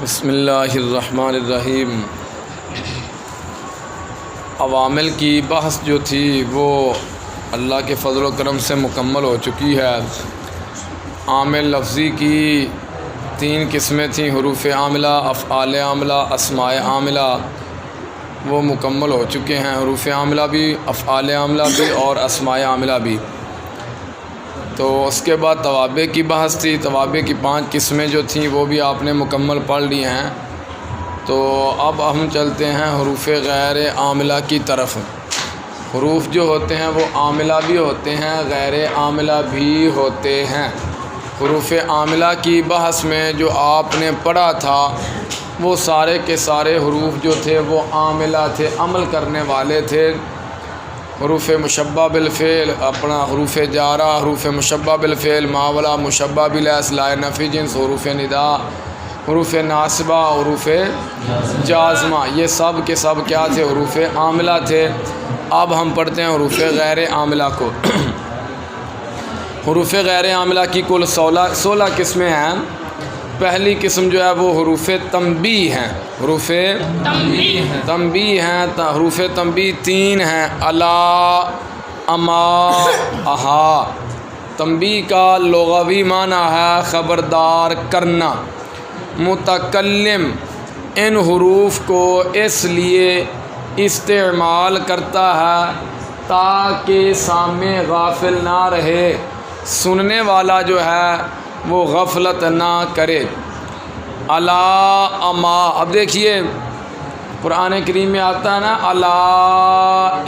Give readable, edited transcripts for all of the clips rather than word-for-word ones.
بسم اللہ الرحمن الرحیم۔ عوامل کی بحث جو تھی وہ اللہ کے فضل و کرم سے مکمل ہو چکی ہے۔ عامل لفظی کی 3 قسمیں تھیں، حروف عاملہ، افعال عاملہ، اسماء عاملہ، وہ مکمل ہو چکے ہیں، حروف عاملہ بھی، افعال عاملہ بھی اور اسماء عاملہ بھی۔ تو اس کے بعد توابع کی بحث تھی، توابع کی 5 قسمیں جو تھیں وہ بھی آپ نے مکمل پڑھ لی ہیں۔ تو اب ہم چلتے ہیں حروف غیر عاملہ کی طرف۔ حروف جو ہوتے ہیں وہ عاملہ بھی ہوتے ہیں، غیر عاملہ بھی ہوتے ہیں۔ حروف عاملہ کی بحث میں جو آپ نے پڑھا تھا وہ سارے کے سارے حروف جو تھے وہ عاملہ تھے، عمل کرنے والے تھے۔ حروف مشبہ بالفعل، اپنا حروف جارہ، حروف مشبہ بالفعل، ماولا، مشبہ بالاسم، لا نفی جنس، حروف ندا، حروف ناصبہ، حروف جازمہ، یہ سب کے سب کیا تھے؟ حروف عاملہ تھے۔ اب ہم پڑھتے ہیں حروف غیر عاملہ کو۔ حروف غیر عاملہ کی کل 16 قسمیں ہیں۔ پہلی قسم جو ہے وہ حروف تنبیہ ہیں، حروف تنبیہ ہیں۔ حروف تنبیہ 3 ہیں، الا، اما، اہا۔ تنبیہ کا لغوی معنی ہے خبردار کرنا۔ متکلم ان حروف کو اس لیے استعمال کرتا ہے تاکہ سامع غافل نہ رہے، سننے والا جو ہے وہ غفلت نہ کرے۔ الا، اما، اب دیکھیے قرآن کریم میں آتا ہے نا، الا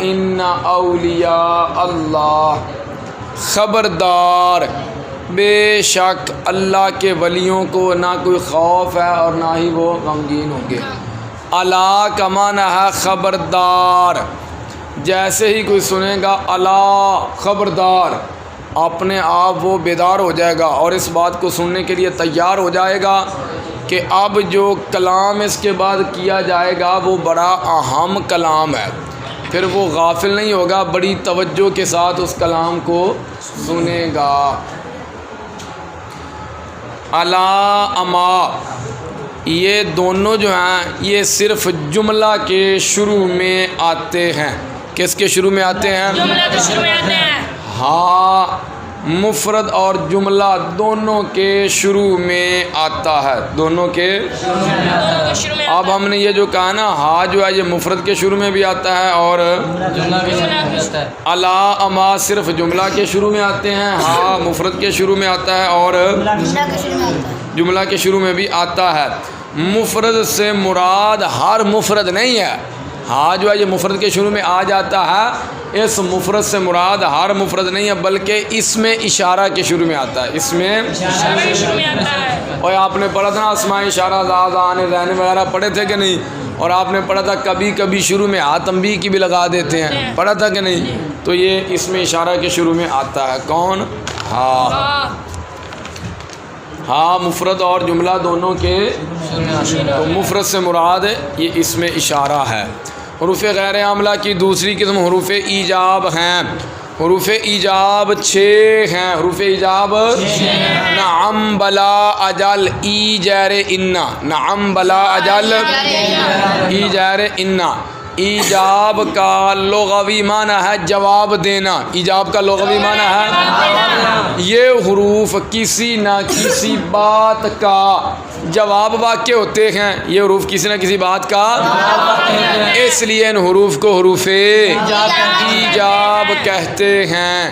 ان اولیاء اللہ، خبردار بے شک اللہ کے ولیوں کو نہ کوئی خوف ہے اور نہ ہی وہ غمگین ہوں گے۔ الا کا معنی ہے خبردار۔ جیسے ہی کوئی سنے گا الا خبردار، اپنے آپ وہ بیدار ہو جائے گا اور اس بات کو سننے کے لیے تیار ہو جائے گا کہ اب جو کلام اس کے بعد کیا جائے گا وہ بڑا اہم کلام ہے۔ پھر وہ غافل نہیں ہوگا، بڑی توجہ کے ساتھ اس کلام کو سنے گا۔ الا، اما، یہ دونوں جو ہیں یہ صرف جملہ کے شروع میں آتے ہیں۔ کس کے شروع میں آتے ہیں؟ جملہ کے شروع میں آتے ہیں۔ ہاں، مفرد اور جملہ دونوں کے شروع میں آتا ہے، دونوں کے شروع میں اب ہم نے یہ جو کہا نا، ہاں جو ہے یہ مفرد کے شروع میں بھی آتا ہے اور الا، اما صرف جملہ کے شروع میں آتے ہیں، ہاں مفرد کے شروع میں آتا ہے اور جملہ کے شروع میں بھی آتا ہے۔ مفرد سے مراد ہر مفرد نہیں ہے، ہاں جو ہے یہ مفرد کے شروع میں آ جاتا ہے، اس مفرد سے مراد ہر مفرد نہیں ہے بلکہ اس میں اشارہ کے شروع میں آتا ہے، اس میں شروع میں آتا ہے۔ اور آپ نے پڑھا تھا نا اسماء اشارہ، ذات، آن، ذہن وغیرہ پڑھے تھے کہ نہیں؟ اور آپ نے پڑھا تھا کبھی کبھی شروع میں تنبیہ کی بھی لگا دیتے ہیں، پڑھا تھا کہ نہیں؟ تو یہ اس میں اشارہ کے شروع میں آتا ہے، کون؟ ہاں، ہاں مفرد اور جملہ دونوں کے، تو مفرد سے مراد یہ اس میں اشارہ ہے۔ حروف غیر عاملہ کی دوسری قسم حروف ایجاب ہیں۔ حروف ایجاب 6 ہیں، حروف ایجاب نعم، بلا، اجل، ای جیر انا، نعم، بلا، اجل، ای جیر انا۔ ایجاب کا لغوی معنی ہے جواب دینا، ایجاب کا لغوی معنی ہے یہ حروف کسی نہ کسی بات کا جواب واقع ہوتے ہیں، یہ حروف کسی نہ کسی بات کا، اس لیے ان حروف کو حروف ایجاب کہتے ہیں۔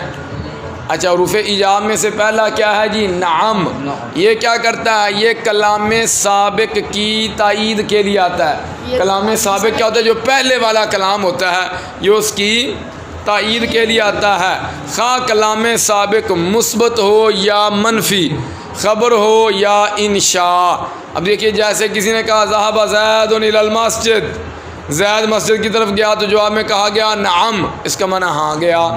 اچھا، حروف ایجاب میں سے پہلا کیا ہے جی؟ نعم۔ یہ کیا کرتا ہے؟ یہ کلام سابق کی تائید کے لیے آتا ہے۔ کلام سابق کیا ہوتا ہے؟ جو پہلے والا کلام ہوتا ہے یہ اس کی تائید کے لیے آتا ہے، خواہ کلام سابق مثبت ہو یا منفی، خبر ہو یا انشاء۔ اب دیکھیے جیسے کسی نے کہا ذهب زید الی المسجد، زید مسجد کی طرف گیا، تو جواب میں کہا گیا نعم، اس کا معنی ہاں گیا،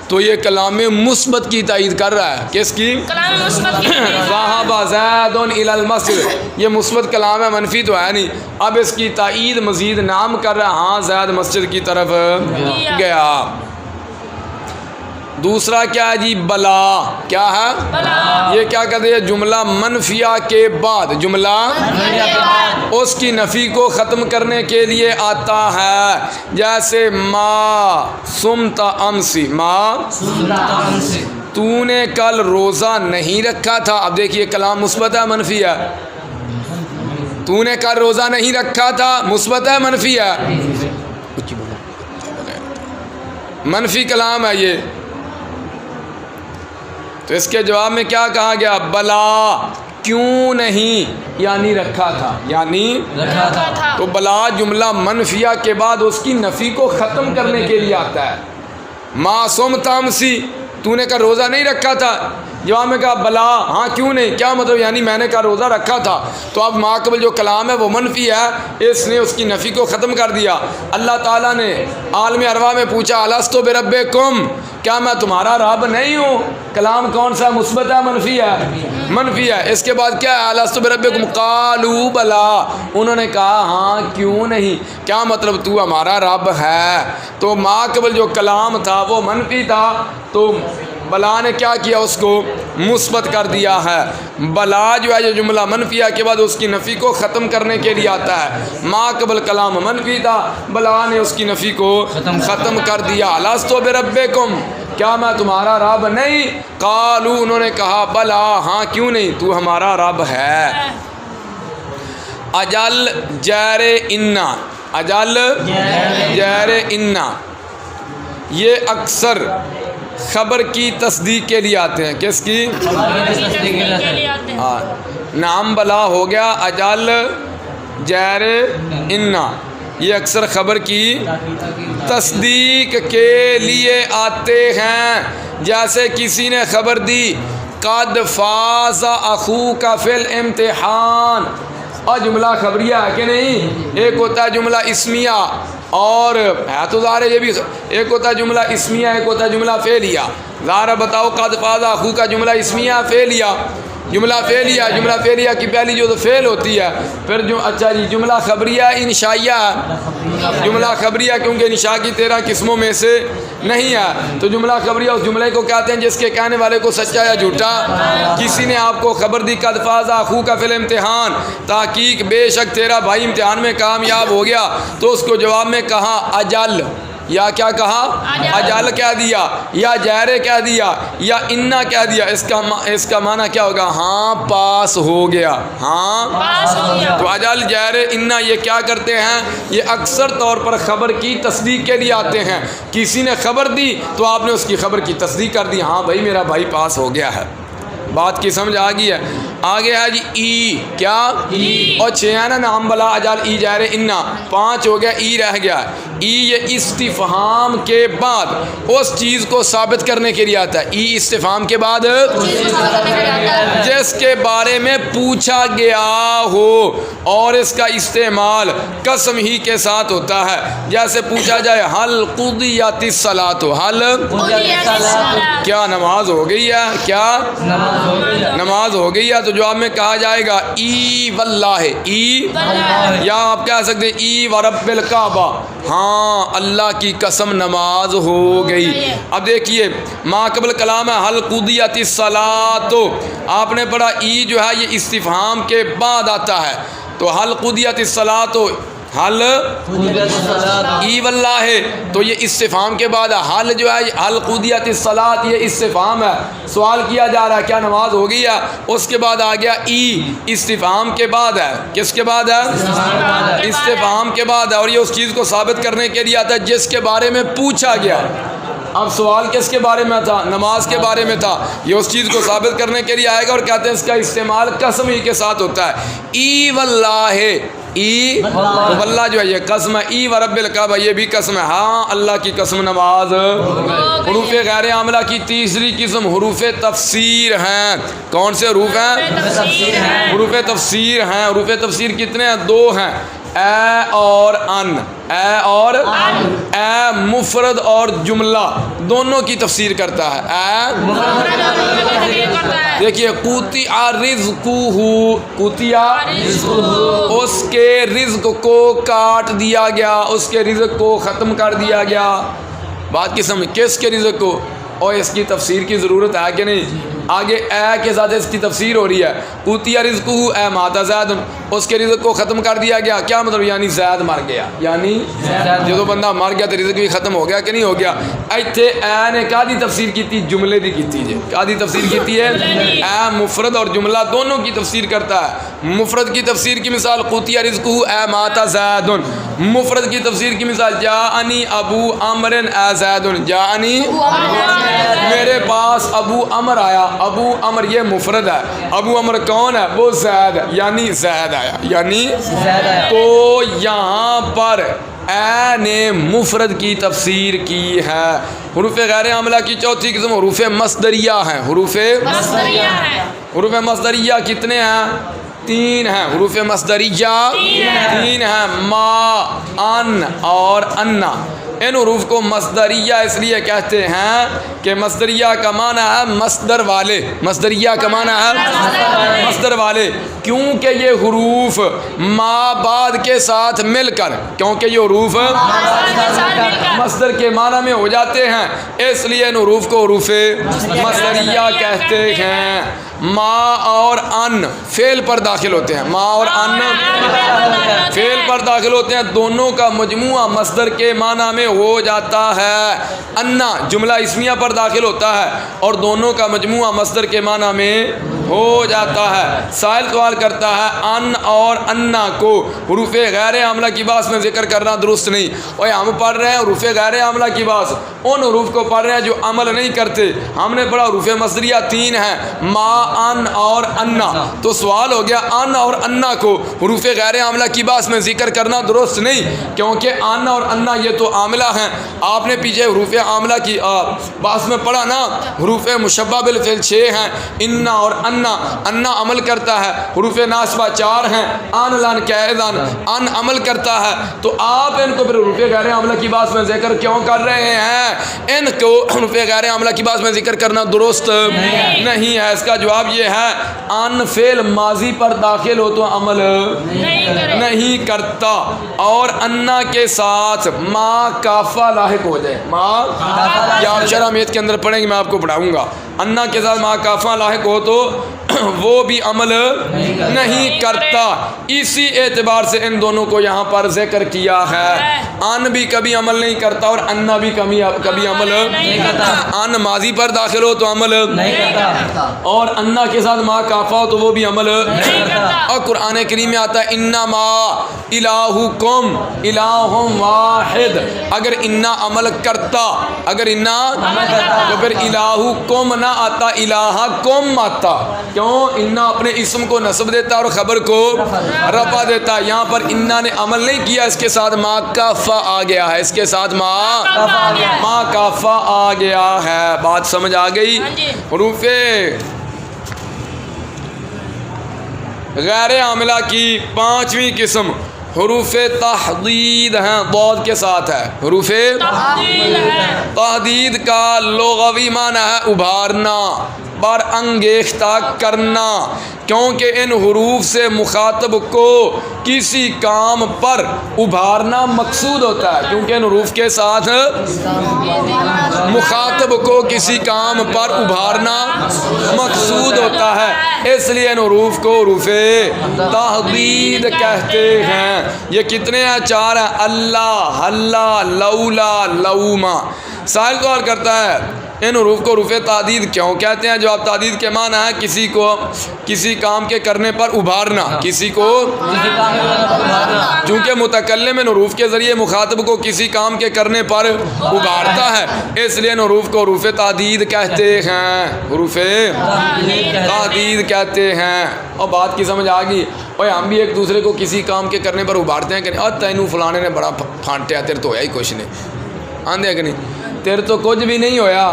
تو یہ کلام مثبت کی تائید کر رہا ہے۔ کس کی؟ کلام مثبت کی۔ ذهب زید الی المسجد، یہ مثبت کلام ہے، منفی تو ہے نہیں۔ اب اس کی تائید مزید نعم کر رہا ہے، ہاں زید مسجد کی طرف گیا۔ دوسرا کیا ہے جی بلا، کیا ہے بلا، یہ کیا کہتے ہیں جملہ منفیہ کے بعد، جملہ اس کی نفی کو ختم کرنے کے لیے آتا ہے، جیسے ما سمت امسی، ما تو نے کل روزہ نہیں رکھا تھا. اب دیکھیے کلام مثبت ہے منفی ہے؟ تو نے کل روزہ نہیں رکھا تھا مثبت ہے منفی ہے؟ منفی کلام ہے یہ. تو اس کے جواب میں کیا کہا گیا؟ بلا کیوں نہیں، یعنی رکھا تھا، یعنی رکھا تھا. تو بلا جملہ منفیہ کے بعد اس کی نفی کو ختم کرنے کے لیے آتا ہے. معصوم تامسی، تو نے کا روزہ نہیں رکھا تھا. جواب میں کہا بلا، ہاں کیوں نہیں، کیا مطلب؟ یعنی میں نے کہا روزہ رکھا تھا. تو اب ماقبل جو کلام ہے وہ منفی ہے، اس نے اس کی نفی کو ختم کر دیا. اللہ تعالیٰ نے عالم ارواح میں پوچھا الستو بربکم، کیا میں تمہارا رب نہیں ہوں؟ کلام کون سا مثبت ہے منفی ہے؟ منفی ہے. اس کے بعد کیا ہے؟ الستو بربکم قالوا بلا، انہوں نے کہا ہاں کیوں نہیں، کیا مطلب تو ہمارا رب ہے. تو ماقبل جو کلام تھا وہ منفی تھا، تو بلا نے کیا کیا؟ اس کو مثبت کر دیا ہے. بلا جو ہے جو جملہ منفیہ کے بعد اس کی نفی کو ختم کرنے کے لیے آتا ہے. ما قبل کلام منفی تھا، بلا نے اس کی نفی کو ختم کر دیا. الستو بربکم، کیا میں تمہارا رب نہیں؟ قالو، انہوں نے کہا بلا، ہاں کیوں نہیں، تو ہمارا رب ہے. اجل جیر انا، اجل جیر انا یہ اکثر خبر کی تصدیق کے لیے آتے ہیں. کس کی؟ کے لیے آتے ہیں. ہاں، نام بلا ہو گیا، اجل جیر انا یہ اکثر خبر کی تصدیق کے لیے آتے ہیں. جیسے کسی نے خبر دی قد فاز اخوک فی الامتحان، اور جملہ خبریہ ہے کہ نہیں؟ ایک ہوتا ہے جملہ اسمیہ، اور ہے تو ظاہر ہے یہ بھی ایک ہوتا ہے جملہ اسمیہ، ایک ہوتا ہے جملہ فعلیہ. ظاہر بتاؤ قد فاز اخوک کا جملہ اسمیہ فعلیہ؟ جملہ فعلیہ، جملہ فعلیہ کی پہلی جو تو فعل ہوتی ہے. پھر جو اچھا جی جملہ خبریہ انشائیہ ہے، جملہ خبریہ کیونکہ انشاء کی 13 قسموں میں سے نہیں ہے. تو جملہ خبریہ اس جملے کو کہتے ہیں جس کے کہنے والے کو سچا یا جھوٹا. کسی نے آپ کو خبر دی قد فاز اخوک فی الامتحان، تحقیق بے شک تیرا بھائی امتحان میں کامیاب ہو گیا. تو اس کو جواب میں کہا اجل، یا کیا کہا؟ اجل کہہ دیا، یا جہرے کہہ دیا، یا انا کہہ دیا. اس کا معنی کیا ہوگا؟ ہاں پاس ہو گیا، ہاں پاس ہو گیا. تو اجل جہرے انا یہ کیا کرتے ہیں؟ یہ اکثر طور پر خبر کی تصدیق کے لیے آتے ہیں. کسی نے خبر دی تو آپ نے اس کی خبر کی تصدیق کر دی، ہاں بھائی میرا بھائی پاس ہو گیا ہے. بات کی سمجھ آ گئی ہے؟ آگے ہے جی ای، کیا؟ اور 6 ہے نا نام بلا اجل ای جہر انا، 5 ہو گیا، ای رہ گیا. ای یہ استفہام کے بعد اس چیز کو ثابت کرنے کے لیے آتا ہے. ای استفہام کے بعد جس کے بارے میں پوچھا گیا ہو، اور اس کا استعمال قسم ہی کے ساتھ ہوتا ہے. جیسے پوچھا جائے حل قضیت الصلاۃ، حل کیا نماز ہو گئی ہے؟ کیا نماز ہو گئی ہے؟ تو جواب میں کہا جائے گا ای واللہ، ای، یا آپ کہہ سکتے ہیں ای ورب الکعبہ، ہاں اللہ کی قسم نماز ہو گئی. اب دیکھیے ما قبل کلام ہے حل قضیت الصلاۃ، آپ نے پڑھا ای جو ہے یہ استفہام کے بعد آتا ہے. تو حل قضیت الصلاۃ، حل ای واللہ ہے تو یہ استفہام کے بعد ہے. حل جو ہے حل قضیت الصلاۃ یہ استفہام ہے، سوال کیا جا رہا ہے کیا نماز ہو گئی ہے. اس کے بعد آ گیا ای، استفہام کے بعد ہے. کس کے بعد ہے؟ استفہام کے بعد ہے، اور یہ اس چیز کو ثابت کرنے کے لیے آتا ہے جس کے بارے میں پوچھا گیا. اب سوال کس کے بارے میں تھا؟ نماز کے بارے میں تھا. یہ اس چیز کو ثابت کرنے کے لیے آئے گا، اور کہتے ہیں اس کا استعمال قسم ہی کے ساتھ ہوتا ہے. ای واللہ، ای واللہ جو ہے یہ قسم ہے. ای ورب الکعبہ یہ بھی قسم ہے، ہاں اللہ کی قسم نماز. حروف غیر عاملہ کی تیسری قسم حروف تفسیر ہیں. کون سے حروف ہیں؟ حروف تفسیر ہیں. حروف تفسیر کتنے ہیں؟ 2 ہیں، اے اور ان. اے اور اے مفرد اور جملہ دونوں کی تفسیر کرتا ہے. اے دیکھیے قوتیا رزقہ، قوتیا اس کے رزق کو کاٹ دیا گیا، اس کے رزق کو ختم کر دیا گیا. بات کی سمجھ، کس کے رزق کو؟ اور اس کی تفسیر کی ضرورت ہے کہ نہیں؟ آگے اے کے ساتھ اس کی تفسیر ہو رہی ہے، اوتیا رزقہ اے ماتا زید، اس کے رزق کو ختم کر دیا گیا. کیا مطلب؟ یعنی زید مر گیا، یعنی جدو بندہ مر گیا تو رزق بھی ختم ہو گیا کہ نہیں ہو گیا؟ ایتھے اے نے کادی تفسیر کی؟ جملے دی کیتی جی. کادی تفسیر کیتی ہے؟ اے مفرد اور جملہ دونوں کی تفسیر کرتا ہے. مفرد کی تفسیر کی مثال قوتیا رزقہ اے ماتا زید، مفرد کی تفسیر کی مثال جاءنی ابو عمر اے زید، جاءنی میرے پاس ابو عمر آیا. ابو عمر یہ مفرد ہے، ابو عمر کون ہے؟ وہ زید، یعنی زید آیا، یعنی تو یہاں پر اے نے مفرد کی تفسیر کی ہے. حروف غیر عاملہ کی چوتھی قسم حروف مصدریہ ہیں. حروف مصدریہ کتنے ہیں؟ 3 ہیں. حروف مصدریہ 3 ہیں، ما، ان اور انا. ان حروف کو مصدریہ اس لیے کہتے ہیں کہ مصدریہ کا معنی ہے مصدر والے. مصدریہ کا معنی ہے مصدر والے، کیونکہ یہ حروف ما بعد کے ساتھ مل کر، کیونکہ یہ حروف مصدر کے معنی میں ہو جاتے ہیں، اس لیے ان حروف کو حروف مصدریہ کہتے ہیں. ما اور ان فعل پر داخل ہوتے ہیں، ما اور ان فعل پر داخل ہوتے ہیں، دونوں کا مجموعہ مصدر کے معنی میں ہو جاتا ہے. انا جملہ اسمیہ پر داخل ہوتا ہے اور دونوں کا مجموعہ مصدر کے معنی میں ہو جاتا ہے. سائل سوال کرتا ہے ان اور انا کو حروف غیر عاملہ کی باس میں ذکر کرنا درست نہیں. اور ہم پڑھ رہے ہیں حروف غیر عاملہ کی باس ان حروف کو پڑھ رہے ہیں جو عمل نہیں کرتے. ہم نے پڑھا حروف مصدریہ 3 ہیں، ما، ان اور انا. تو سوال ہو گیا ان اور انا کو حروف غیر عاملہ کی باس میں ذکر کرنا درست نہیں، کیونکہ ان اور انا یہ تو عاملہ ہیں. آپ نے پیچھے حروف عاملہ کی باس میں پڑھا نا، حروف مشبہ بالفعل 6 ہیں، انا اور انا عمل کرتا ہے. حروف ناصبہ 4 ہیں، ان، لن، کیدن، ان عمل کرتا ہے. تو آپ ان کو پھر حروف غیر عاملہ کی باس میں ذکر کیوں کر رہے ہیں؟ ان کو حروف غیر عاملہ کی باس میں ذکر کرنا درست نہیں ہے. اس کا جواب یہ ہے ان فعل ماضی پر داخل ہو تو عمل نہیں کرتا، اور انا کے ساتھ ما کافہ لاحق ہو جائے. ما یا آپ شرح میت کے اندر پڑھیں گے، میں آپ کو پڑھاؤں گا. انا کے ساتھ ما کافہ لاحق ہو تو وہ بھی عمل نہیں کرتا. اسی اعتبار سے ان دونوں کو یہاں پر ذکر کیا ہے. ان بھی کبھی عمل نہیں کرتا اور انا بھی کبھی عمل نہیں کرتا. ان ماضی پر داخل ہو تو عمل نہیں کرتا، اور انا کے ساتھ ما کافہ ہو تو وہ بھی عمل نہیں کرتا. اور قرآن کریم میں آتا ہے انما الہکم الہ واحد. اگر انا عمل کرتا، اگر انا تو پھر الہکم نہ آتا، الہکم آتا. کیوں؟ انا اپنے اسم کو نصب دیتا اور خبر کو رفع دیتا. یہاں پر انا نے عمل نہیں کیا، اس کے ساتھ ما کافہ آ گیا ہے، اس کے ساتھ ما کافہ آ گیا ہے. بات سمجھ آ گئی؟ حروف غیر عاملہ کی 5ویں قسم حروف تحدید ہیں، ضاد کے ساتھ ہے. حروف تحدید کا لغوی معنی ہے ابھارنا، بر انگیختہ کرنا، کیونکہ ان حروف سے مخاطب کو کسی کام پر ابھارنا مقصود ہوتا ہے. کیونکہ ان حروف کے ساتھ مخاطب کو کسی کام پر ابھارنا مقصود ہوتا ہے، اس لیے ان حروف کو حروف تحدید کہتے ہیں. یہ کتنے ہیں؟ 4 ہیں. اللہ، ہلا، لولا، لوما. سائل سوال کرتا ہے ان حروف کو حروف تحدید کیوں کہتے ہیں؟ جواب تحدید کے معنی ہے کسی کو کسی کام کے کرنے پر ابھارنا، کسی کو، چونکہ متکلم ان حروف کے ذریعے مخاطب کو کسی کام کے کرنے پر ابھارتا ہے، اس لیے ان حروف کو حروف تحدید کہتے ہیں. حروف تحدید کہتے ہیں. اور بات کی سمجھ آ گئی؟ اور ہم بھی ایک دوسرے کو کسی کام کے کرنے پر ابھارتے ہیں کہ اور تینوں فلانے نے بڑا پھانٹیا، تیرے تو ہویا ہی کچھ نہیں، آندے کہ نہیں، تیرے تو کچھ بھی نہیں ہویا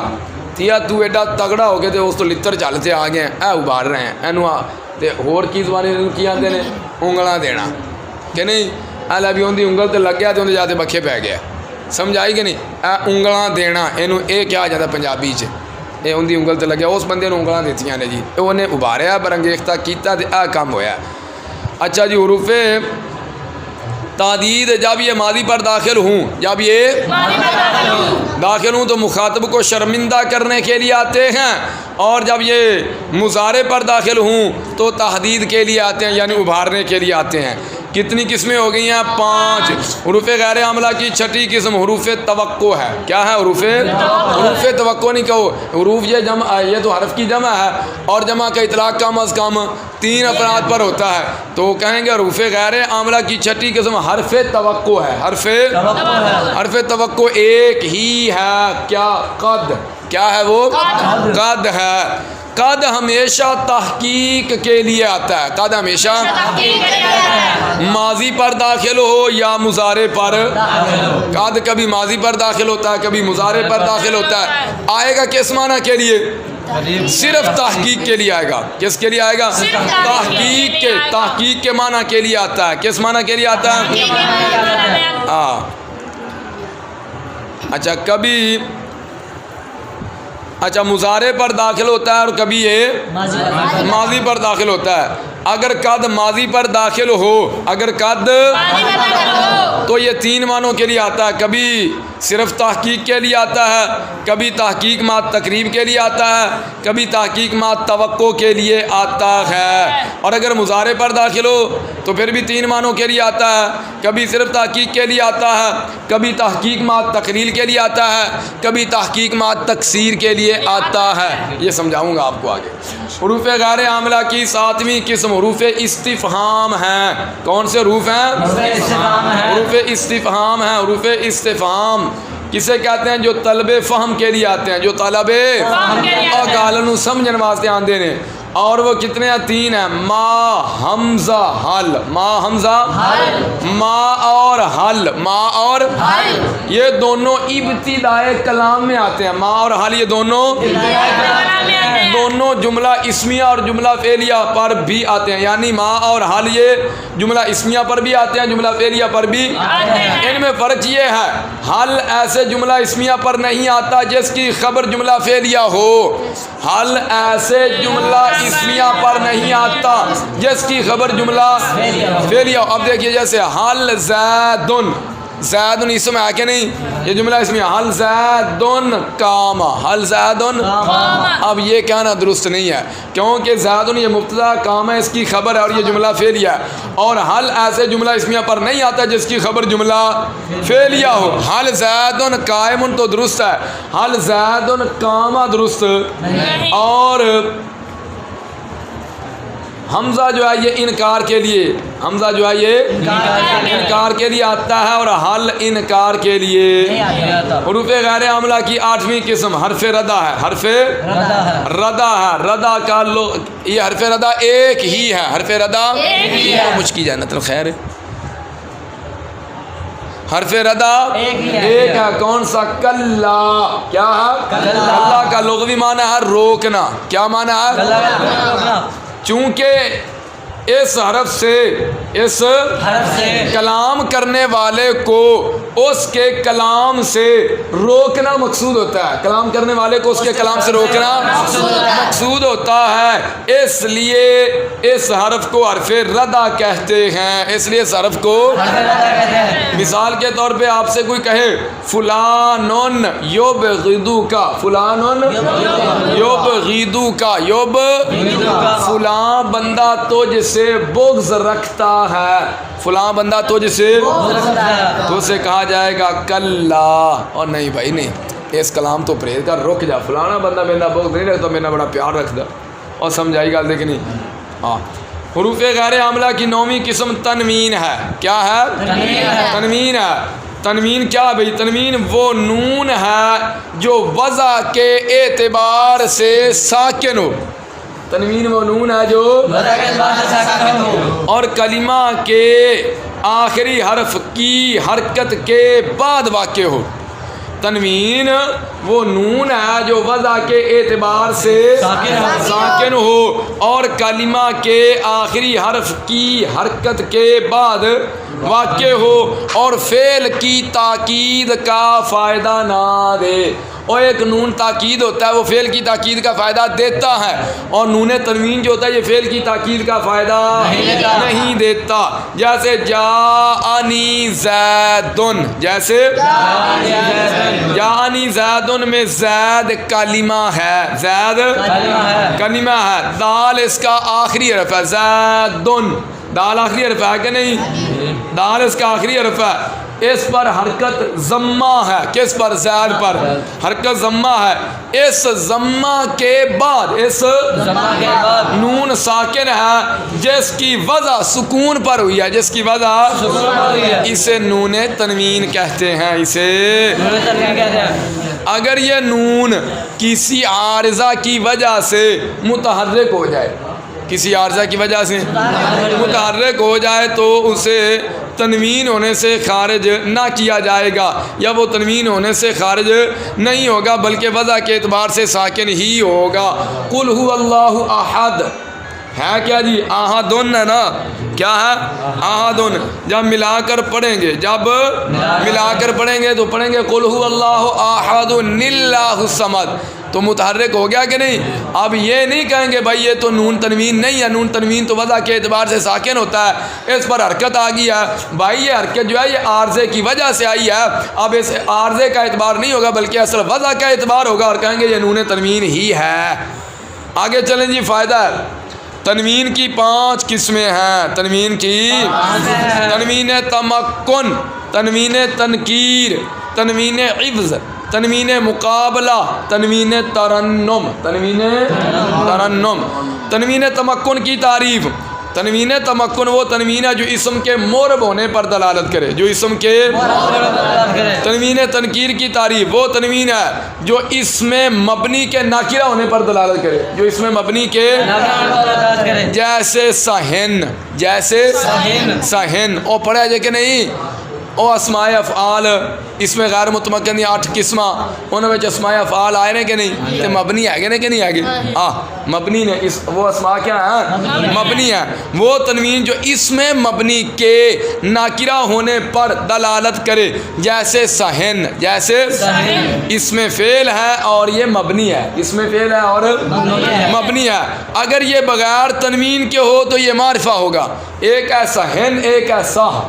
تھیا، تو ایڈا تگڑا ہو گئے تھے، اس تو لتر چلتے آ گئے اے ابھار رہے ہیں اینو. تے ہور کی زبانی کی آتے ہیں انگلاں دینا کہ نہیں، اے لے بھی اندھی انگل تے لگ گیا تے اندھے جاتے بکھے پہ گیا. سمجھ آئی کہ نہیں؟ اے انگلاں دینا اینو اے کیا جاتا پنجابی چ، اے اندھی انگل تے لگیا، اس بندے نے انگلاں دیتیاں نے جی، انہیں ابھاریا برانگیختہ کیتا تے اے کام ہویا. اچھا جی، حروف تادید جب یہ ماضی پر داخل ہوں، جب یہ داخل ہوں تو مخاطب کو شرمندہ کرنے کے لیے آتے ہیں، اور جب یہ مضارع پر داخل ہوں تو تحدید کے لیے آتے ہیں، یعنی ابھارنے کے لیے آتے ہیں۔ کتنی قسمیں ہو گئی ہیں؟ 5۔ حروف غیر عاملہ کی چھٹی قسم حروف توقع ہے۔ کیا ہے؟ حروف توقع نہیں کہو، حروف یہ جمع، یہ تو حرف کی جمع ہے، اور جمع کا اطلاق کم از کم 3 افراد پر ہوتا ہے، تو کہیں گے حروف غیر عاملہ کی چھٹی قسم حرف توقع ہے۔ حرف توقع ایک ہی ہے، کیا؟ قد۔ کیا ہے وہ؟ قد ہے۔ قد ہمیشہ تحقیق کے لیے آتا ہے، قد ہمیشہ ماضی پر داخل ہو یا مضارع پر۔ قد کبھی ماضی پر داخل ہوتا ہے، کبھی مضارع پر داخل ہوتا ہے۔ آئے گا کس معنی کے لیے؟ صرف تحقیق کے لیے آئے گا۔ کس کے لیے آئے گا؟ تحقیق کے معنی کے لیے آتا ہے۔ کس معنی کے لیے آتا ہے؟ ہاں۔ اچھا، کبھی مضارع پر داخل ہوتا ہے اور کبھی یہ ماضی پر داخل ہوتا ہے۔ اگر قد ماضی پر داخل ہو، اگر قد تو یہ 3 معنوں کے لیے آتا ہے، کبھی صرف تحقیق کے لیے آتا ہے، کبھی تحقیق مع تقریب کے لیے آتا ہے، کبھی تحقیق مع توقع کے لیے آتا ہے۔ اور اگر مضارع پر داخل ہو تو پھر بھی 3 معنوں کے لیے آتا ہے، کبھی صرف تحقیق کے لیے آتا ہے، کبھی تحقیق مع تقلیل کے لیے آتا ہے، کبھی تحقیق مع تکسیر کے لیے آتا ہے۔ یہ سمجھاؤں گا آپ کو آگے۔ حروف غیر عاملہ کی 7ویں قسم حروف استفہام ہیں۔ کون سے حروف ہیں؟ حروف استفہام ہیں۔ حروف استفہام کسے کہتے ہیں؟ جو طلب فہم کے لیے آتے ہیں، جو طلب اور گالنو سمجھن واسطے آندے نے۔ اور وہ کتنے ہیں؟ 3 ہیں۔ ما حمزہ حل، ما حمزہ ما اور حل، ما اور یہ دونوں ابتدائے کلام میں آتے ہیں۔ ما اور حل یہ دونوں جملہ اسمیہ اور جملہ فعلیہ پر بھی آتے ہیں، یعنی ما اور حل یہ جملہ اسمیہ پر بھی آتے ہیں، جملہ فعلیہ پر بھی۔ ان میں فرق یہ ہے، حل ایسے جملہ اسمیہ پر نہیں آتا جس کی خبر جملہ فعلیہ ہو۔ حل ایسے جملہ اسمیہ پر نہیں آتا جس کی خبر جملہ فعلیہ ہو۔ اب دیکھیے جیسے حل زیدن، زیدن اسم ہے کہ نہیں؟ یہ جملہ اسمیہ، حل زیدن قام، حل زیدن۔ اب یہ کہنا درست نہیں ہے، کیونکہ زیدن یہ مبتدا، قام ہے اس کی خبر ہے، اور یہ جملہ فعلیہ ہے۔ اور حل ایسے جملہ اسمیہ پر نہیں آتا جس کی خبر جملہ فعلیہ ہو۔ حل زیدن قائم تو درست ہے، حل زیدن قام درست، اور حمزہ جو ہے یہ انکار کے لیے، حمزہ جو ہے یہ انکار کے لیے آتا ہے، اور حل انکار کے لیے۔ حروف غیر عاملہ کی 8ویں قسم حرف ردا ہے۔ حرف ردا ہے۔ ردا کا یہ حرف ردا ایک ہی ہے، حرف ردا مجھ کی جانت الخیر۔ حرف ردا ایک ہے، کون سا؟ کلا۔ کیا ہے؟ کلا کا لغوی معنی ہے روکنا۔ کیا معنی ہے؟ چونکہ اس حرف سے کلام کرنے والے کو اس کے کلام سے روکنا مقصود ہوتا ہے، کلام کرنے والے کو اس کے کلام سے روکنا مقصود ہوتا ہے، اس لیے اس حرف کو حرف ردا کہتے ہیں۔ اس لیے اس حرف کو مثال کے طور پہ آپ سے کوئی کہے فلانن یبغضو کا، فلانن یبغضو کا، فلاں بندہ تجھ سے بغض رکھتا ہے، فلاں بندہ تجھ سے، تو اسے کہا جائے گا کلا، اور نہیں بھائی نہیں، اس کلام تو پرہیز کر، رک جا، فلانا بندہ میرا بغض نہیں رکھتا، میرا بڑا پیار رکھتا، اور سمجھائی گا دیکھنی۔ ہاں، حروف غیر عاملہ کی 9ویں قسم تنوین ہے۔ کیا ہے؟ تنوین ہے۔ تنوین کیا بھائی؟ تنوین وہ نون ہے جو وضع کے اعتبار سے ساکن ہو۔ تنوین وہ نون ہے جو اور کلمہ کے آخری حرف کی حرکت کے بعد واقع ہو۔ تنوین وہ نون ہے جو وضع کے اعتبار سے ساکن ہو اور کلمہ کے آخری حرف کی حرکت کے بعد واقع ہو اور فعل کی تاکید کا فائدہ نہ دے۔ اور ایک نون تاکید ہوتا ہے وہ فعل کی تاکید کا فائدہ دیتا ہے، اور نون تنوین جو ہوتا ہے یہ فعل کی تاکید کا فائدہ نہیں دیتا۔ جیسے جاءنی زیدن، جیسے جاءنی زیدن میں زید کلمہ ہے، زید کلمہ ہے، دال اس کا آخری حرف ہے، زیدن دال آخری حرف ہے کہ نہیں؟ دال اس کا آخری حرف ہے، اس پر حرکت ضمہ ہے، کس پر؟ زید پر حرکت ضمہ ہے۔ اس ضمہ کے بعد اس نون ساکن ہے جس کی وضع سکون پر ہوئی ہے، جس کی وضع اسے نون تنوین کہتے ہیں، اسے اگر یہ نون کسی عارضہ کی وجہ سے متحرک ہو جائے، کسی عارضہ کی وجہ سے متحرک ہو جائے تو اسے تنوین ہونے سے خارج نہ کیا جائے گا، یا وہ تنوین ہونے سے خارج نہیں ہوگا بلکہ وضع کے اعتبار سے ساکن ہی ہوگا۔ قل هو اللہ احد ہے کیا جی؟ احدن ہے نا، کیا ہے؟ احدن۔ جب ملا کر پڑھیں گے، جب ملا کر پڑھیں گے تو پڑھیں گے قل هو اللہ احد اللہ الصمد، تو متحرک ہو گیا کہ نہیں؟ اب یہ نہیں کہیں گے بھائی یہ تو نون تنوین نہیں ہے، نون تنوین تو وضع کے اعتبار سے ساکن ہوتا ہے، اس پر حرکت آ گئی ہے، بھائی یہ حرکت جو ہے یہ عارضے کی وجہ سے آئی ہے، اب اس عارضے کا اعتبار نہیں ہوگا بلکہ اصل وضع کا اعتبار ہوگا، اور کہیں گے یہ نون تنوین ہی ہے۔ آگے چلیں جی، فائدہ ہے تنوین کی 5 قسمیں ہیں، تنوین کی تنوین تمکن، تنوین تنکیر، تنوین عوض، تنوین مقابلہ، تنوین ترنم، تنوین ترنم۔ تنوین تمکن کی تعریف، تنوین تمکن وہ تنوین ہے جو اسم کے مورب ہونے پر دلالت کرے، جو اسم کے تنوین تنکیر کی تعریف وہ تنوین ہے جو اسم مبنی کے ناکرہ ہونے پر دلالت کرے، جو اسم مبنی کے جیسے سہن، جیسے سہن، او پڑھا جائے کہ نہیں؟ او اسماء افعال اس میں غیر متمکن 8 قسمہ انہوں میں اسماء افعال آئے نے کہ نہیں؟ تو مبنی ہے کہ نہیں آگے؟ مبنی نے وہ اسماء کیا ہیں؟ مبنی ہے۔ وہ تنوین جو اس میں مبنی کے ناکرہ ہونے پر دلالت کرے، جیسے سہن، جیسے اس میں فعل ہے اور یہ مبنی ہے، اس میں فعل ہے اور مبنی ہے۔ اگر یہ بغیر تنوین کے ہو تو یہ معرفہ ہوگا، ایک ہے سہن ایک ہے سہ،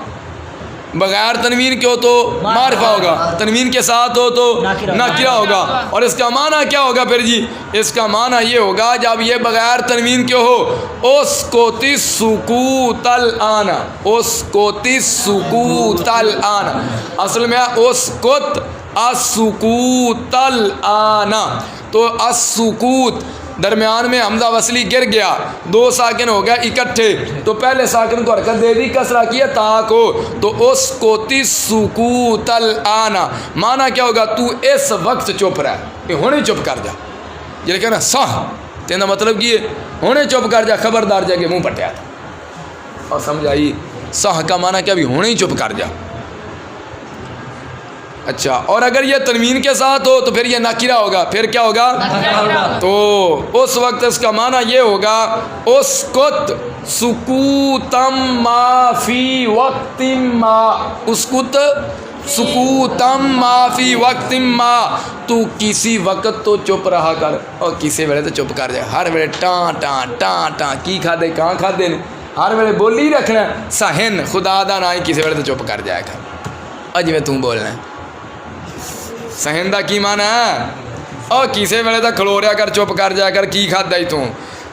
بغیر تنوین کے ہو تو معرفہ ہوگا، تنوین کے ساتھ ہو تو ناکرہ ہوگا۔ اور اس کا معنی کیا ہوگا پھر جی؟ اس کا معنی یہ ہوگا جب یہ بغیر تنوین کے ہو، اسکوتی سکوت الان، اسکوتی سکوت الان، اصل میں اسکت السکوت الان، تو السکوت درمیان میں حمزہ وصلی گر گیا، 2 ساکن ہو گیا اکٹھے، تو پہلے ساکن کو حرکت دے دی، کسرہ کیا تا کو، تو اس کوتی سکوت الان، معنی کیا ہوگا؟ تو اس وقت چپ رہا، کہ ہونے چپ کر جا، یہ کہنا صح تینا مطلب کی ہونے چپ کر جا، خبردار جا کے منہ پٹیا تھا، اور سمجھ آئی؟ صح کا معنی کیا بھی ہونے ہی چپ کر جا۔ اچھا، اور اگر یہ تنوین کے ساتھ ہو تو پھر یہ ناکرہ ہوگا، پھر کیا ہوگا؟ تو اس وقت اس کا معنی یہ ہوگا اسکت سکوتم ما فی وقت ما، اسکت سکوتم ما فی وقت ما، تو کسی وقت تو چپ رہا کر اور کسی ویلے تو چپ کر جائے، ہر ویلے ٹان ٹان ٹان ٹان کی کھا دے کہاں کھا دے، ہر ویلے بولی رکھنا، سہن خدا دا نہ کسی ویلے تو چپ کر جائے گا، اج میں تم بولنا ہے سہندہ کی معنی ہے اور کسی ویلے تک کھلوریا کر چپ کر جا کر کی کھاتا ہی تو۔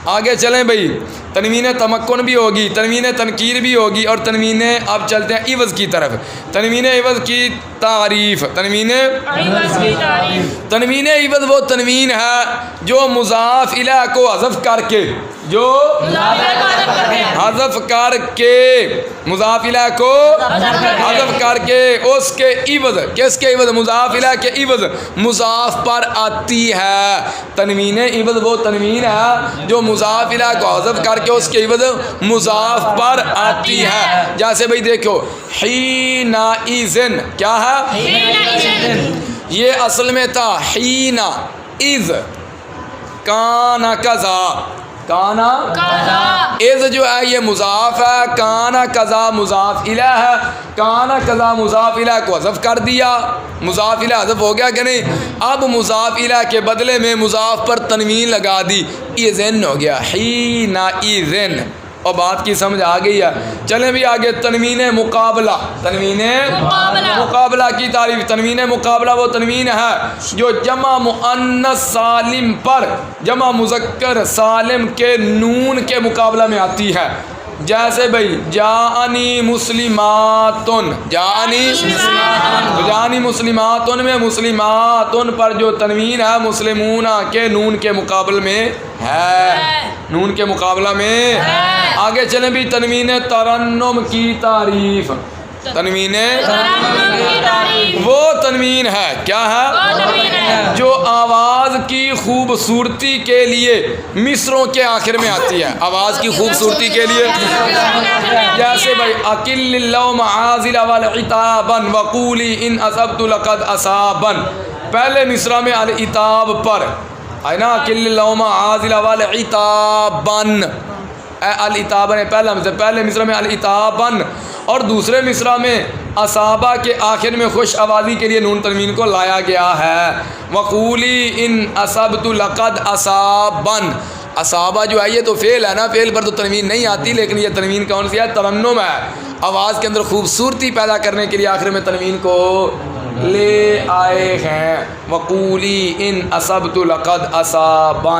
آگے چلیں بھئی، تنوین تمکن بھی ہوگی، تنوین تنکیر بھی ہوگی، اور تنوین اب چلتے ہیں عوض کی طرف۔ تنوین عوض کی تعریف، تنوین عوض وہ تنوین ہے جو مضاف الیہ کو حذف کر کے، جو حذف کر کے، مضاف الیہ کو حذف کر کے اس کے عوض، کس کے عوض؟ مضاف الیہ کے عوض مضاف پر آتی ہے۔ تنوین عوض وہ تنوین ہے جو مضاف الیہ کو حذف کر کے اس کے عوض مضاف پر آتی ہے۔ جیسے بھئی دیکھو حینئذ، کیا ہے؟ یہ اصل میں تھا حین اذ کان کذا، کانا کذا از جو ہے یہ مضاف ہے، کانا کذا مضاف الیہ ہے، کانا کذا مضاف الیہ کو حذف کر دیا، مضاف الیہ حذف ہو گیا کہ نہیں؟ اب مضاف الیہ کے بدلے میں مضاف پر تنوین لگا دی، اذن ہو گیا، حین اذن، اور بات کی سمجھ آ گئی ہے۔ چلیں بھی آگے، تنوین مقابلہ، تنوین مقابلہ کی تعریف۔ تنوین مقابلہ وہ تنوین ہے جو جمع مؤنث سالم پر جمع مذکر سالم کے نون کے مقابلہ میں آتی ہے۔ جیسے بھائی جاءنی مسلماتن، جاءنی مسلماتن میں مسلماتن پر جو تنوین ہے مسلمون کے نون کے مقابل میں ہے، نون کے مقابلہ میں۔ آگے چلیں بھی، تنوین ترنم کی تعریف۔ تنوین وہ تنوین ہے، کیا ہے؟ جو آواز کی خوبصورتی کے لیے مصروں کے آخر میں آتی ہے، آواز کی خوبصورتی کے لیے۔ جیسے بھائی اکل اللوم عازل والعتابا وقولی ان اصبت لقد اصابا، پہلے مصرع میں العتاب پر ہے نا، اکل اللوم عازل والعتابا، العتابا نے پہلے مصرع میں العتابا، اور دوسرے مصرع میں اصابہ کے آخر میں خوش آوازی کے لیے نون تنوین کو لایا گیا ہے۔ وقولی ان اصبت لقد اصابا، اصابہ جو ہے یہ تو فعل ہے نا، فعل پر تو تنوین نہیں آتی، لیکن یہ تنوین کون سی ہے؟ ترنم ہے، آواز کے اندر خوبصورتی پیدا کرنے کے لیے آخر میں تنوین کو لے آئے ہیں۔ وقولی ان اصبت لقد اصابا،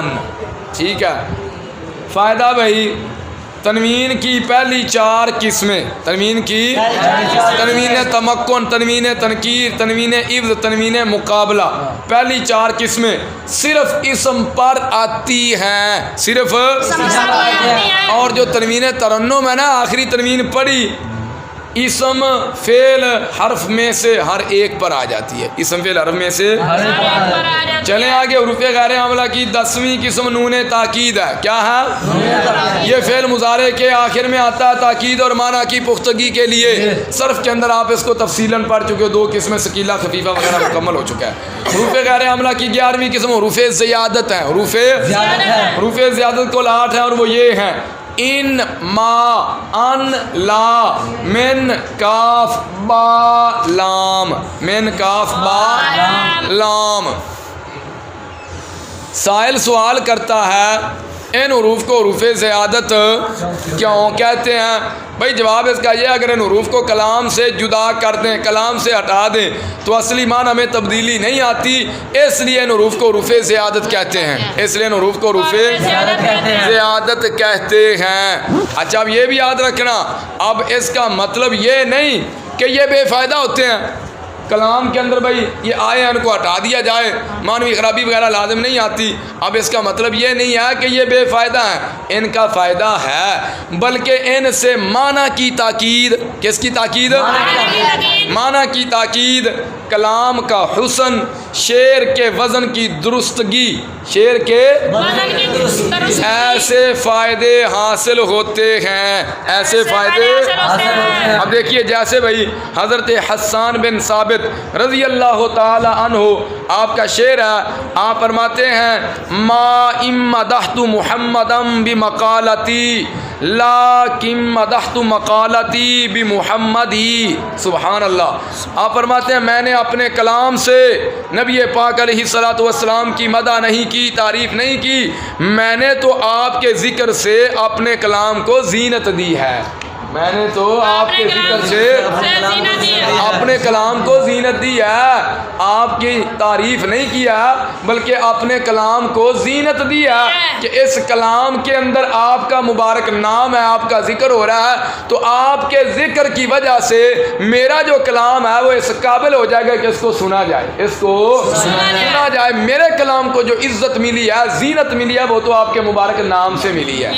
ٹھیک ہے۔ فائدہ بھائی، تنوین کی پہلی 4 قسمیں، تنوین کی تنوین تمکن، تنوین تنکیر، تنوین عوض، تنوین مقابلہ، پہلی 4 قسمیں صرف اسم پر آتی ہیں، صرف، اور جو تنوین ترنم ہے نا، آخری تنوین پڑی، اسم فعل حرف میں سے ہر ایک پر آ جاتی ہے، اسم فعل حرف میں سے۔ چلیں آگے، حروف غیر عاملہ کی 10ویں قسم نون تاکید ہے، کیا ہے؟ یہ فعل مضارع کے آخر میں آتا ہے تاکید اور معنی کی پختگی کے لیے۔ صرف کے اندر آپ اس کو تفصیلاً پڑھ چکے ہو، 2 قسمیں ثقیلہ خفیفہ وغیرہ مکمل ہو چکا ہے۔ حروف غیر عاملہ کی 11ویں قسم حروف زیادت ہیں، حروف زیادت کل 8 ہیں، اور وہ یہ ہیں: ان، ما، ان، لا، من، کاف، با، لام، من، کاف، با، لام۔ سائل سوال کرتا ہے ان حروف کو حروف زیادت کیوں کہتے ہیں؟ بھائی جواب اس کا یہ، اگر ان حروف کو کلام سے جدا کر دیں، کلام سے ہٹا دیں تو اصلی معنی میں تبدیلی نہیں آتی، اس لیے ان حروف کو حروف زیادت کہتے ہیں، اس لیے ان حروف کو حروف زیادت کہتے ہیں۔ اچھا، اب یہ بھی یاد رکھنا، اب اس کا مطلب یہ نہیں کہ یہ بے فائدہ ہوتے ہیں، کلام کے اندر بھائی یہ آئے ہیں ان کو ہٹا دیا جائے، معنوی خرابی وغیرہ لازم نہیں آتی۔ اب اس کا مطلب یہ نہیں ہے کہ یہ بے فائدہ ہیں، ان کا فائدہ ہے، بلکہ ان سے معنی کی تاکید، کس کی تاکید؟ معنی کی تاکید، کلام کا حسن، شعر کے وزن کی درستگی، شعر کے ایسے فائدے حاصل ہوتے ہیں، ایسے فائدے۔ اب دیکھیے، جیسے بھائی حضرت حسان بن ثابت رضی اللہ تعالی عنہ، آپ کا شعر ہے، آپ فرماتے ہیں: ما امدحت محمدا بمقالتی لیکن مدحت مقالتی بمحمدی۔ سبحان اللہ۔ آپ فرماتے ہیں میں نے اپنے کلام سے نبی پاک علیہ الصلوۃ والسلام کی مدح نہیں کی، تعریف نہیں کی، میں نے تو آپ کے ذکر سے اپنے کلام کو زینت دی ہے، میں نے تو آپ کے ذکر سے اپنے کلام کو زینت دی ہے، آپ کی تعریف نہیں کیا بلکہ اپنے کلام کو زینت دی ہے کہ اس کلام کے اندر آپ کا مبارک نام ہے، آپ کا ذکر ہو رہا ہے، تو آپ کے ذکر کی وجہ سے میرا جو کلام ہے وہ اس قابل ہو جائے گا کہ اس کو سنا جائے، اس کو سنا جائے۔ میرے کلام کو جو عزت ملی ہے، زینت ملی ہے، وہ تو آپ کے مبارک نام سے ملی ہے۔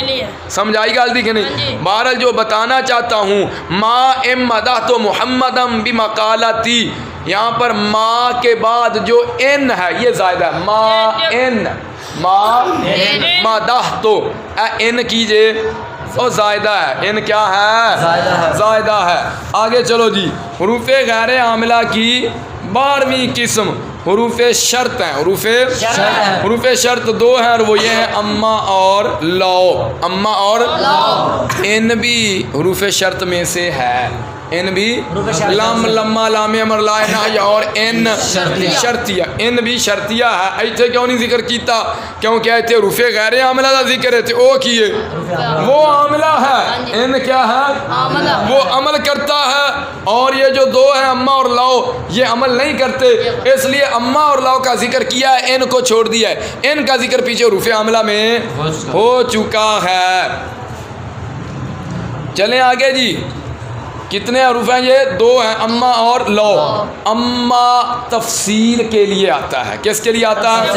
سمجھ آئی غلطی کہ نہیں؟ بہرحال جو بتانا چاہتا ہوں، ما امدحت محمدا بمقالتی، یہاں پر ما کے بعد جو ان ہے یہ زائدہ ہے، ما ان، ما مدحت، ان کیجئے، وہ زائدہ ہے، ان کیا ہے؟ زائدہ ہے۔ آگے چلو جی، حروف غیر عاملہ کی 12ویں قسم حروف شرط ہیں، حروف شرط دو ہیں اور وہ یہ ہیں اما اور لو، اما اور ان بھی حروف شرط میں سے ہے، ان بھی لم لما لام امر لا نہی اور ان شرطیہ، ان بھی شرطیہ ہے۔ ایتھے کیوں نہیں ذکر کیتا؟ کیونکہ ایتھے حروف غیر عاملہ دا ذکر ہے، او کیے وہ عاملہ ہے، ان کیا ہے وہ عمل کرتا ہے، اور یہ جو دو ہیں اما اور لو یہ عمل نہیں کرتے، اس لیے اما اور لو کا ذکر کیا ہے، ان کو چھوڑ دیا ہے، ان کا ذکر پیچھے حروف عاملہ میں ہو چکا ہے۔ چلیں آگے جی، کتنے حروف ہیں؟ یہ دو ہیں، اما اور لو۔ اما تفصیل کے لیے آتا ہے، کس کے لیے آتا ہے؟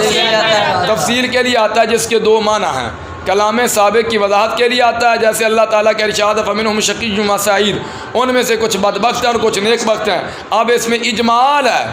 تفصیل کے لیے آتا ہے، جس کے دو معنی ہیں۔ کلام سابق کی وضاحت کے لیے آتا ہے، جیسے اللہ تعالیٰ کے ارشاد فمنہم شقی و سعید، ان میں سے کچھ بدبخت ہیں اور کچھ نیک بخت ہیں۔ اب اس میں اجمال ہے،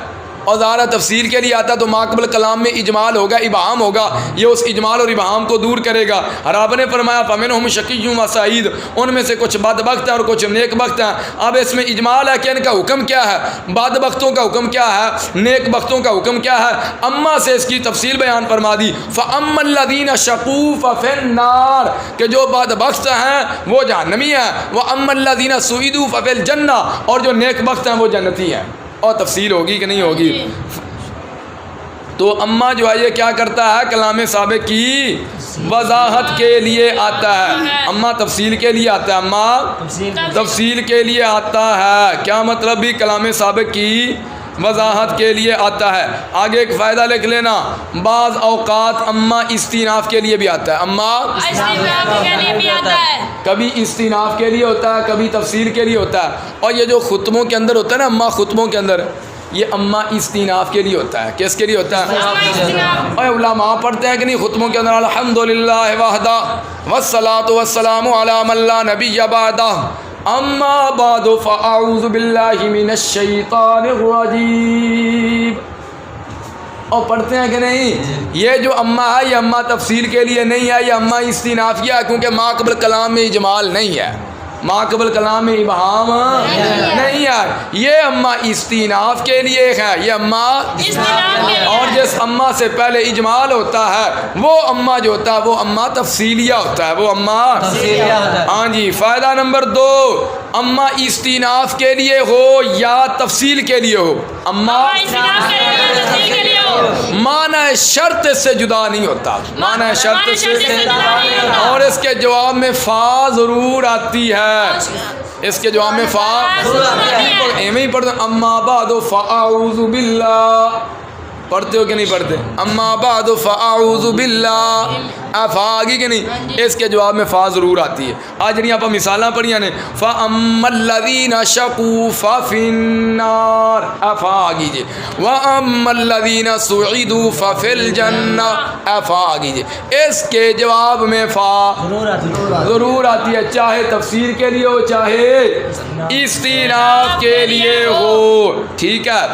اور ظاہر تفسیر کے لیے آتا ہے تو ماقبل کلام میں اجمال ہوگا، ابہام ہوگا، یہ اس اجمال اور ابہام کو دور کرے گا۔ رب نے فرمایا فمنہم شقی و سعید، ان میں سے کچھ بدبخت ہیں اور کچھ نیک بخت ہیں۔ اب اس میں اجمال ہے کہ ان کا حکم کیا ہے، بدبختوں کا حکم کیا ہے، نیک بختوں کا حکم کیا ہے۔ اما سے اس کی تفصیل بیان فرما دی، فَأَمَّا الَّذِينَ شَقُوا فَفِي النَّارِ، کہ جو بدبخت ہیں وہ جہنمی ہیں، وَأَمَّا الَّذِينَ سُعِدُوا فَفِي الْجَنَّةِ، اور جو نیک بخت ہیں وہ جنتی ہیں۔ اور تفصیل ہوگی کہ نہیں ہوگی؟ تو اما جو ہے یہ کیا کرتا ہے؟ کلام سابق کی وضاحت کے لیے آتا ہے، اما تفصیل کے لیے آتا ہے، اما تفصیل کے لیے آتا ہے، کیا مطلب بھی کلام سابق کی وضاحت کے لیے آتا ہے۔ آگے ایک فائدہ لکھ لینا، بعض اوقات اما استیناف کے لیے بھی آتا ہے، اما کے لیے بھی آتا ہے، کبھی استیناف کے لیے ہوتا ہے، کبھی تفسیر کے لیے ہوتا ہے۔ اور یہ جو خطبوں کے اندر ہوتا ہے نا، اما خطبوں کے اندر، یہ اما استیناف کے لیے ہوتا ہے۔ کس کے لیے ہوتا ہے؟ اور علماء پڑھتے ہیں کہ نہیں خطبوں کے اندر، الحمدللہ وحدہ والصلاۃ والسلام علی من لا نبی بعدہ اما بعد فاعوذ باللہ من الشیطان الرجیم، اور پڑھتے ہیں کہ نہیں؟ یہ جو اما ہے یہ اما تفصیل کے لیے نہیں ہے، یہ اما استینافیہ ہے، کیونکہ ماقبل کلام میں اجمال نہیں ہے، ماقبل کلام میں ابہام نہیں ہے، یہ اما استیناف کے لیے ہے، یہ اما اور جس اما سے پہلے اجمال ہوتا ہے وہ اما جو ہوتا ہے وہ اما تفصیلیہ ہوتا ہے، وہ اما ہاں جی۔ فائدہ نمبر 2، اما استیناف کے لیے ہو یا تفصیل کے لیے ہو، اما معنی شرط سے جدا نہیں ہوتا، معنی شرط سے، اور اس کے جواب میں فا ضرور آتی ہے، اس کے جواب میں فا ایویں ہی پڑھتے، اما بعد فاعوذ باللہ، پڑھتے ہو کہ نہیں پڑھتے؟ اما بعد فاعوذ باللہ، فا آگی کہ نہیں؟ اس کے جواب میں فا ضرور آتی ہے۔ آج جنہیں آپ مثالیں پڑھیاں نے، فَأَمَّا الَّذِينَ شَقُوا فَفِي النَّارِ، فا آگی جی، وَأَمَّا الَّذِينَ سُعِدُوا فَفِي الْجَنَّةِ، فا آگی جی، اس کے جواب میں فا ضرور آتی ہے، چاہے تفسیر کے لیے ہو چاہے استیناف کے لیے ہو، ٹھیک ہے۔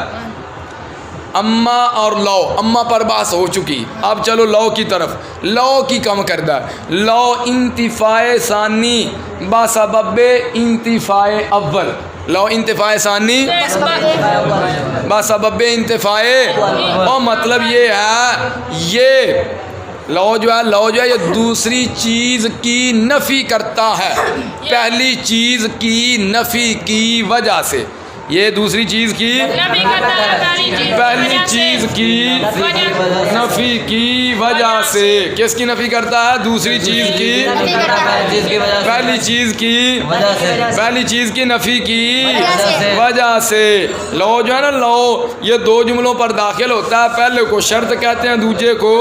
اما اور لو، اما پر بحث ہو چکی، اب چلو لو کی طرف۔ لو کی کم کردہ، لو انتفاع ثانی بسبب انتفاع اول، لو انتفاع ثانی بسبب انتفاع، اور مطلب یہ ہے یہ لو جو ہے یہ دوسری چیز کی نفی کرتا ہے پہلی چیز کی نفی کی وجہ سے، یہ دوسری چیز کی پہلی چیز کی نفی کی وجہ سے، کس کی نفی کرتا ہے؟ دوسری چیز کی پہلی چیز کی نفی کی وجہ سے۔ لو جو ہے نا، لو یہ دو جملوں پر داخل ہوتا ہے، پہلے کو شرط کہتے ہیں، دوسرے کو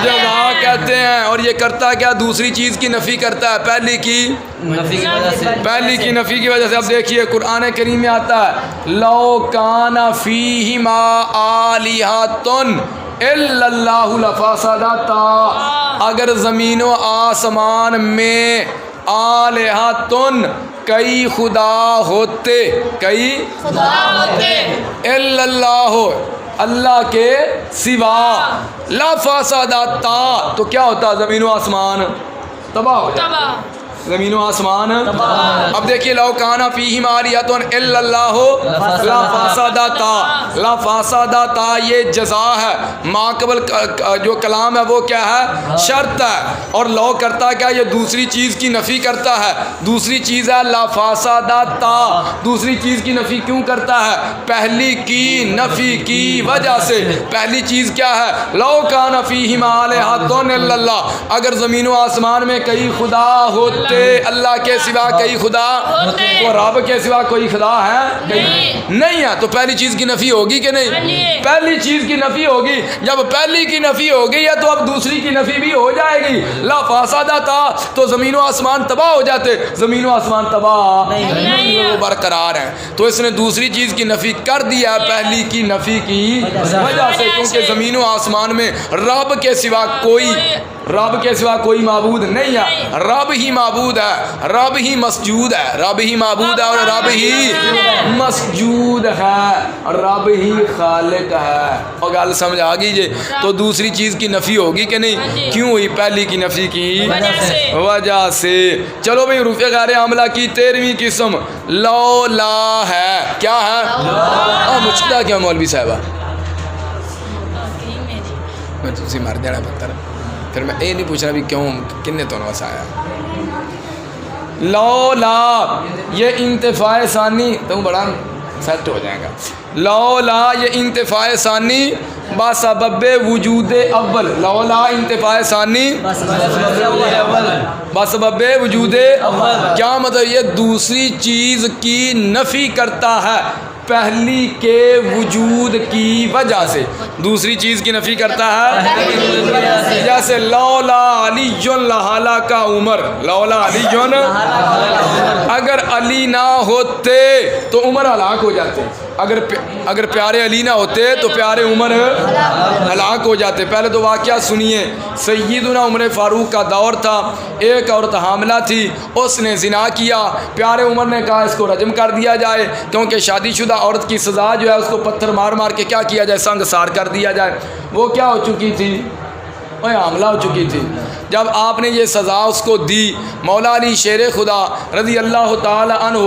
جزا کہتے ہیں، اور یہ کرتا کیا؟ دوسری چیز کی نفی کرتا ہے پہلی کی نفی کی وجہ سے۔ اب دیکھیے قرآن کریم میں آتا ہے، لو کان فیہما آلہۃ الا اللہ لفسدتا، اگر زمین و آسمان میں آلہۃ کئی خدا ہوتے، الا اللہ اللہ کے سوا، لفسدتا تو کیا ہوتا؟ زمین و آسمان تباہ ہو جاتا، زمین و آسمان اب دیکھیے لو کانا فیہما آلیہۃ الا اللہ لفسدتا، لفسدتا یہ جزا ہے، ما قبل جو کلام ہے وہ کیا ہے؟ شرط ہے، اور لو کرتا کیا؟ یہ دوسری چیز کی نفی کرتا ہے، دوسری چیز ہے لفسدتا، دوسری چیز کی نفی کیوں کرتا ہے؟ پہلی کی نفی کی وجہ سے۔ پہلی چیز کیا ہے؟ لو کان فیہما آلہۃ الا اللہ، اگر زمین و آسمان میں کئی خدا ہوتے، اللہ کے سوا کئی خدا ہوتے، تو رب کے سوا کوئی خدا ہے نہیں ہے، تو پہلی چیز کی نفی ہوگی کہ نہیں؟ پہلی چیز کی نفی ہوگی، جب پہلی کی نفی ہو گئی ہے تو اب دوسری کی نفی بھی ہو جائے گی۔ لا فاسدہ تھا تو زمین و آسمان تباہ ہو جاتے، زمین و آسمان تباہ نہیں، وہ برقرار ہیں، تو اس نے دوسری چیز کی نفی کر دیا پہلی کی نفی کی وجہ سے، کیونکہ زمین و آسمان میں رب کے سوا کوئی معبود نہیں ہے، رب ہی معبود ہے، رب ہی مسجود ہے، رب ہی معبود ہے اور رب ہی مسجود ہے اور رب ہی خالق ہے۔ اور گل سمجھ آ گئی جی؟ تو دوسری چیز کی نفی ہوگی کہ نہیں؟ کیوں ہوئی؟ پہلی کی نفی کی وجہ سے۔ چلو بھئی حروف غیر عاملہ کی 13ویں قسم لولا ہے، کیا ہے؟ مشکلہ کیا مولوی صاحبہ؟ میں تسی مر جانا پتر، پھر میں یہ نہیں پوچھ رہا بھی کیوں کنے تو نوس آیا۔ لولا یہ انتفاع ثانی، تو بڑا سیٹ ہو جائے گا۔ لولا یہ انتفاع ثانی بسبب وجود اول، لولا انتفاع ثانی بسبب وجود اول، کیا مطلب؟ یہ دوسری چیز کی نفی کرتا ہے پہلی کے وجود کی وجہ سے، دوسری چیز کی نفی کرتا ہے، جیسے لولا علی لہلک عمر، لولا علی اگر علی نہ ہوتے تو عمر ہلاک ہو جاتے، اگر پیارے علی نہ ہوتے تو پیارے عمر ہلاک ہو جاتے۔ پہلے تو واقعہ سنیے، سیدنا عمر فاروق کا دور تھا، ایک عورت حاملہ تھی، اس نے زنا کیا، پیارے عمر نے کہا اس کو رجم کر دیا جائے، کیونکہ شادی شدہ عورت کی سزا جو ہے اس کو پتھر مار مار کے کیا کیا جائے؟ سنگ سار کر دیا جائے۔ وہ کیا ہو چکی تھی؟ وہ حاملہ ہو چکی تھی۔ جب آپ نے یہ سزا اس کو دی، مولا علی شیر خدا رضی اللہ تعالی عنہ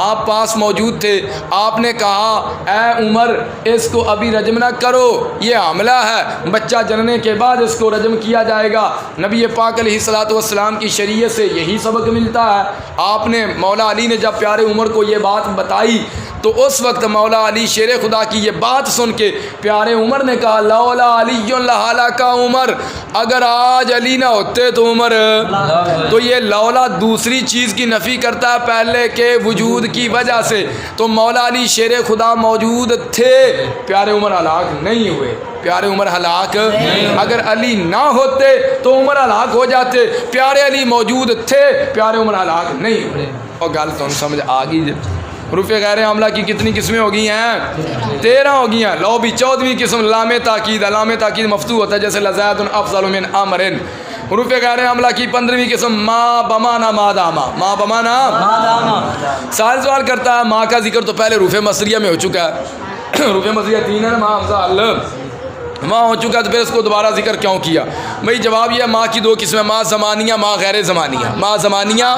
آپ پاس موجود تھے، آپ نے کہا اے عمر اس کو ابھی رجم نہ کرو، یہ حاملہ ہے، بچہ جننے کے بعد اس کو رجم کیا جائے گا۔ نبی پاک علیہ الصلوۃ والسلام کی شریعت سے یہی سبق ملتا ہے۔ آپ نے مولا علی نے جب پیارے عمر کو یہ بات بتائی تو اس وقت مولا علی شیر خدا کی یہ بات سن کے پیارے عمر نے کہا لولا علی لہلک عمر، اگر آج علی نہ ہوتے تو عمر، تو یہ لولا دوسری چیز کی نفی کرتا ہے پہلے کے وجود کی وجہ سے، تو مولا علی شیر خدا موجود تھے، پیارے عمر ہلاک نہیں ہوئے، پیارے عمر ہلاک، اگر علی نہ ہوتے تو عمر ہلاک ہو جاتے، پیارے علی موجود تھے، پیارے عمر ہلاک نہیں ہوئے۔ اور گل تو سمجھ آ گئی؟ حروف غیر عاملہ کی کتنی قسمیں ہو گئی ہیں؟ 13 ہو گئی ہیں۔ لو بھی 14ویں قسم لام تاکید، لام تاکید مفتوح ہوتا ہے جیسے لزید افضل من امر۔ حروف غیر عاملہ کی 15ویں قسم ما بمانا ماداما، ما بمانا سوال کرتا ہے ماں کا ذکر تو پہلے حروف مصریہ میں ہو چکا ہے، حروف مصریہ 3 ہے، ماں حمزہ الف، ماں ہو چکا تو پھر اس کو دوبارہ ذکر کیوں کیا؟ بھئی جواب یہ ہے ماں کی 2 قسمیں، ماں زمانیہ، ماں غیر زمانیہ، ماں زمانیہ،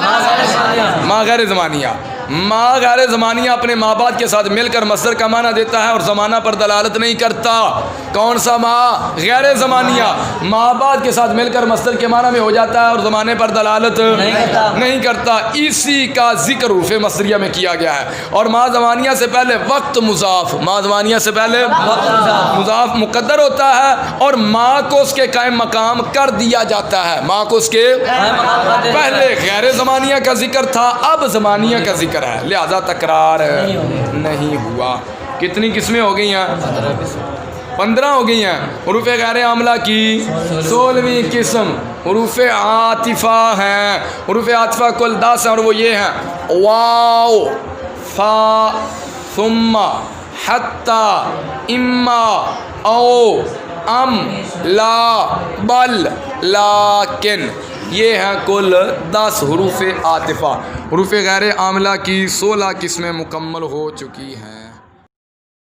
ماں غیر زمانیہ۔ ماں غیر زمانیہ اپنے ماں باپ کے ساتھ مل کر مصدر کا معنی دیتا ہے اور زمانہ پر دلالت نہیں کرتا۔ کون سا ماں؟ غیر زمانیہ، ماں باپ کے ساتھ مل کر مصدر کے معنی میں ہو جاتا ہے اور زمانے پر دلالت نہیں کرتا، اسی کا ذکر حروف مصریہ میں کیا گیا ہے۔ اور ماں زمانیہ سے پہلے وقت مضاف، ماں زمانیہ سے پہلے مضاف مقدر ہوتا ہے اور ماں کو اس کے قائم مقام کر دیا جاتا ہے، ماں کو اس کے پہلے غیر زمانیہ کا ذکر تھا، اب زمانیہ کا ذکر ہے، لہذا تکرار نہیں ہوا۔ کتنی قسمیں ہو گئی ہیں؟ 15 ہو گئی ہیں۔ حروف غیر عاملہ کی 16ویں قسم حروف عاطفہ ہیں۔ حروف عاطفہ کل 10 ہیں اور وہ یہ ہیں واو، فا، ثم، حتی، اما، او، ام، لا، بل، لیکن، یہ ہیں کل 10 حروف عاطفہ۔ حروف غیر عاملہ کی 16 قسمیں مکمل ہو چکی ہیں۔